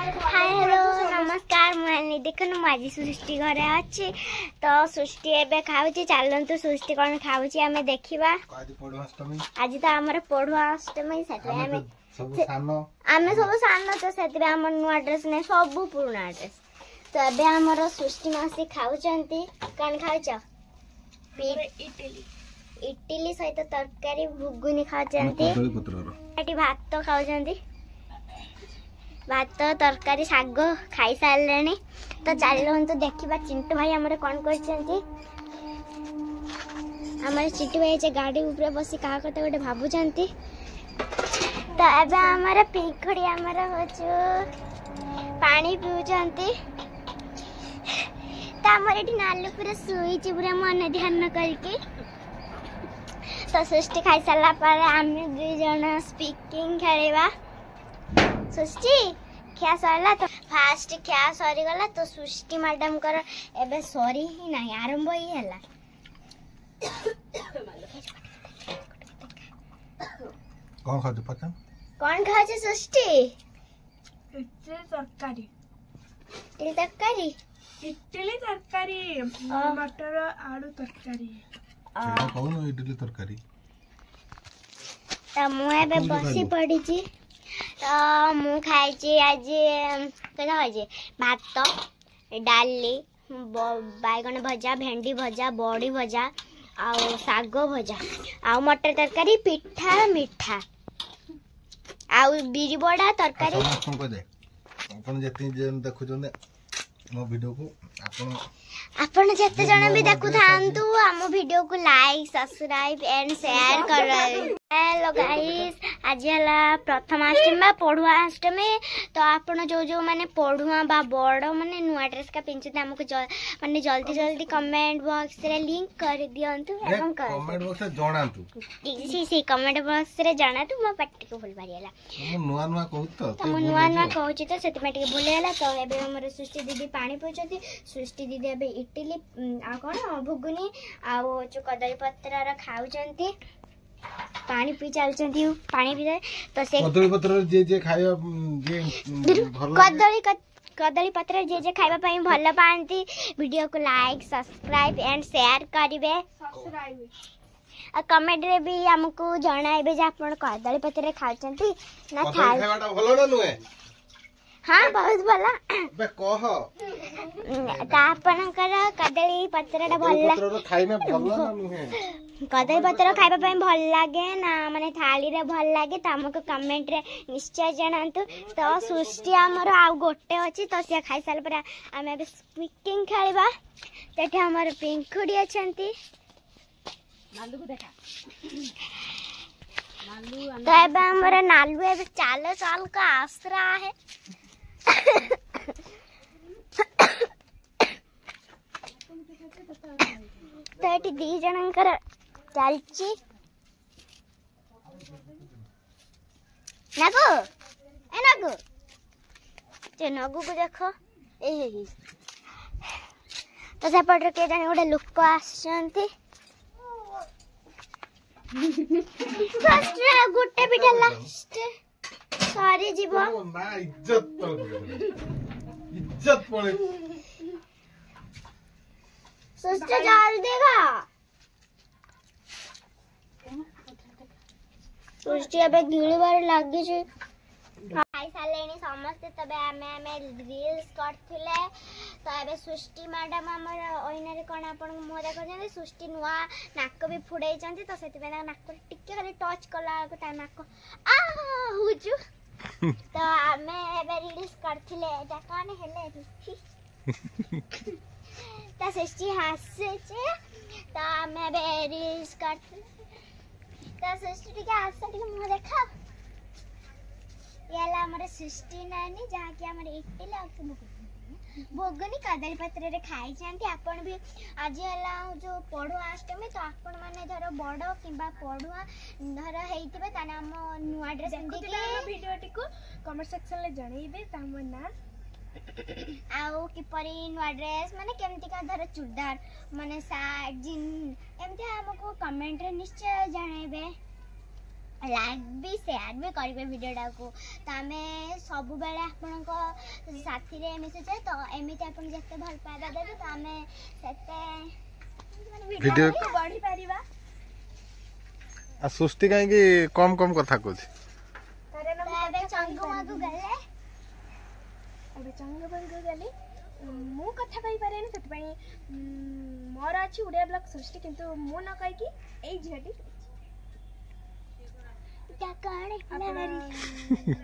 hi hello नमस्कार मुझे देखो मुझे सृष्टि घर अच्छी तो सृष्टि एवं खाऊँ चलतु सृष्टि कौन खाऊँ आम देखा आज तो आम पढ़ुआ अष्टमी आम सब सान तो से आम नुआ ड्रेस नहीं सब पुराणा ड्रेस तो एबे आमर सृष्टि मासी खाऊँ कौन खाऊ इडली सहित तरकारी घुगुनी खाऊँ भात खाऊँ भात तरकारी शाग खाई सारे तो चलतु देखा चिंटू भाई आमर कौन कर चिंटू भाई गाड़ी ऊपर बसी क्या कथा गोटे भावुंट तो एबे आमर पिंकुड़ी आमर हूँ पानी पिउचंती तो आमर ये नालू पूरा शुई पूरा मन ध्यान करके तो सृष्टि खाई सारा पर आम दुई जन स्पीकिंग खेलवा सृष्टि क्या सरला तो फास्ट क्या सरीगला तो सृष्टि मैडम कर एबे सरी ही नहीं आरंभ ही है कौन खाते पता कौन खाचे सृष्टि इडली तरकारी तरकारी इडली तरकारी मटर आलू तरकारी कौन इडली तरकारी तो मुझे बसी पड़ी तो मु खाई आज खाई भात डाली बैगन भजा भेंडी भजा बड़ी भजा आउ साग भजा आउ मटर तरकारी पिठा मिठा आउ बिरी बड़ा तरकारी मो वीडियो को आपण जते जण भी देखु थांतु हम वीडियो को लाइक सब्सक्राइब एंड शेयर कर हेलो गाइस आज हला प्रथमाष्टमी बा पढ़ुआ अष्टमी तो आपण जो जो माने पढ़ुआ बा बड़ माने नुआ ड्रेस का पिंचते हमको माने जल्दी जल्दी कमेंट बॉक्स रे लिंक कर दियंतु एवं कमेंट बॉक्स रे जणातु सी कमेंट बॉक्स रे जणातु मो पाटी को भूल बारी हला मो नुआ नुआ कहू तो मो नुआ नुआ कहू तो सेति में टिके भूल हला तो एबे हमर सृष्टि दीदी पानी पहुंचती सृष्टि दीदी एबे इडली आ कौन घुगुनी आउ जो कदली पत्र खाऊंट पानी पी चलती पानी पी तो से कदली पत्र जे खाइबा जे भल कदली पत्र जे खाइबा पई भल पांती वीडियो को लाइक सब्सक्राइब एंड शेयर करिवे आ कमेंट रे भी हमको जणाइबे जे आपण कदली पत्र खाउचंती ना खाइ खाइबाटा भल ना नुए हाँ बहुत भला बे कह आपणकर कदली पत्रटा भल पत्र खाइना भल ना नुए कदली पत्र खाइबा पई भल लागे ना माने थाली रे भल लागे त हमको कमेंट रे निश्चय जणांतु तो सृष्टि हमर आ गोटे अछि तो से खाइ साल पर हम अब स्पीकिंग खेलबा तेठे हमर पिंकुड़ी अछंती नालू को देखा नालू तो अब हमर नालू अब चाल चाल का आसरा है तो ये दी जनकर चलची नगु ए नगु जे नगु को देखो ए तो सेपट के जाने गोटे लोक आसचंती फर्स्ट गोटे पिठा लास्ट सारी जीव ना इज्जत पड़े सृष्टि जल्दी खा सृष्टि अब गिळबार लागी छै खाई सालेनी समस्त तबे आमे रील्स करथिले तो एबे सृष्टि मैडम हमर ओइना रे कोन आपन मुह देखो जे सृष्टि नुआ नाक भी फुडै चंती तो सेति बेना नाक टिके खाली टच कला को ता नाक आ हुजु तो आमे एबे रील्स करथिले एटा कोन हेले तो सृष्टि हसे छे तो आमे एबे रील्स करथिले तो सृष्टि टिके हसे टिके मुह देखा याला हमरे सृष्टि नानी जहाँ की हमरे इडली आ भोगनी कदली पत्र रे खाई जानती आपण भी आज हला जो पढ़ुआ अष्टमी तो आपण माने धर बड़ किबा पढ़ुआ धर हेइतिबे ताने हम नुआ ड्रेस पिंदी के वीडियो टिको कमेंट सेक्शन ले जणैबे ताम ना आउ किपरि नुआ ड्रेस माने केमती का धर चूड़दार माने सार्ट जीन एमती हमको कमेंट रे निश्चय जणैबे लाइक भी शेयर भी करेंगे वीडियोटा को तो आम सब बेले आपण साथी रे मिशुचे तो एमती आप जिते भल पाइबा देवे तो आम वीडियो बढ़ी पारिबा आ सृष्टि कहीं कम कम कथा कहूँ चंगमगु गले ଏବେ ଚଙ୍ଗବଙ୍ଗୁ ଗଲି ମୁଁ କଥା କହିପାରେନି ସେଥିପାଇଁ ମୋର ଅଛି ଓଡ଼ିଆ ବ୍ଲଗ ସୃଷ୍ଟି କିନ୍ତୁ ମୁଁ ନ କହିକି ଏଇ ଝିଅଟି क्या कहानी ଆପଣ